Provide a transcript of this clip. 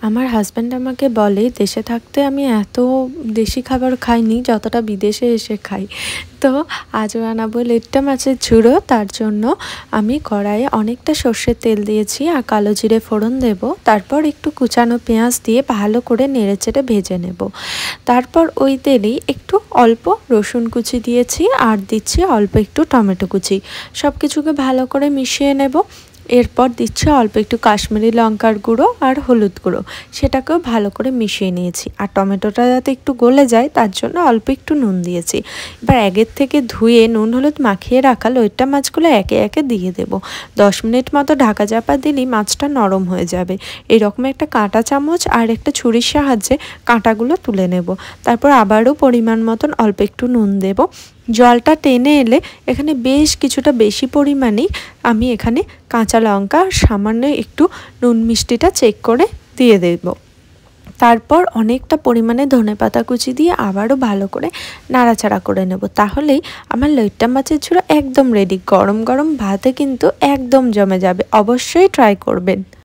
আমার হাজব্যান্ড আমাকে বলে দেশে থাকতে আমি এত দেশি খাবার খাইনি যতটা বিদেশে এসে খাই। তো আজও বানাবো লেট্টা মাছের ঝুড়ো। তার জন্য আমি কড়াইয়ে অনেকটা সর্ষের তেল দিয়েছি আর কালো জিরে ফোড়ন দেব। তারপর একটু কুচানো পেঁয়াজ দিয়ে ভালো করে নেড়েচেড়ে ভেজে নেব। তারপর ওই তেলেই একটু অল্প রসুন কুচি দিয়েছি আর দিচ্ছি অল্প একটু টমেটো কুচি। সব কিছুকে ভালো করে মিশিয়ে নেব। এরপর দিচ্ছি অল্প একটু কাশ্মীরি লঙ্কার গুঁড়ো আর হলুদ গুঁড়ো, সেটাকেও ভালো করে মিশিয়ে নিয়েছি। আর টমেটোটা যাতে একটু গলে যায় তার জন্য অল্প একটু নুন দিয়েছি। এবার আগের থেকে ধুয়ে নুন হলুদ মাখিয়ে রাখা লইট্টা মাছগুলো একে একে দিয়ে দেব। 10 মিনিট মতো ঢাকা চাপা দিলেই মাছটা নরম হয়ে যাবে। এরকম একটা কাঁটা চামচ আর একটা ছুরির সাহায্যে কাঁটাগুলো তুলে নেব। তারপর আবারও পরিমাণ মতন অল্প একটু নুন দেব। জলটা টেনে এলে এখানে বেশ কিছুটা বেশি পরিমাণেই আমি এখানে কাঁচা লঙ্কা আর সামান্য একটু নুন মিষ্টিটা চেক করে দিয়ে দেব। তারপর অনেকটা পরিমাণে ধনেপাতা কুচি দিয়ে আবারও ভালো করে নাড়াচাড়া করে নেব। তাহলেই আমার লইট্টা মাছের ঝোড়ো একদম রেডি। গরম গরম ভাতে কিন্তু একদম জমে যাবে। অবশ্যই ট্রাই করবেন।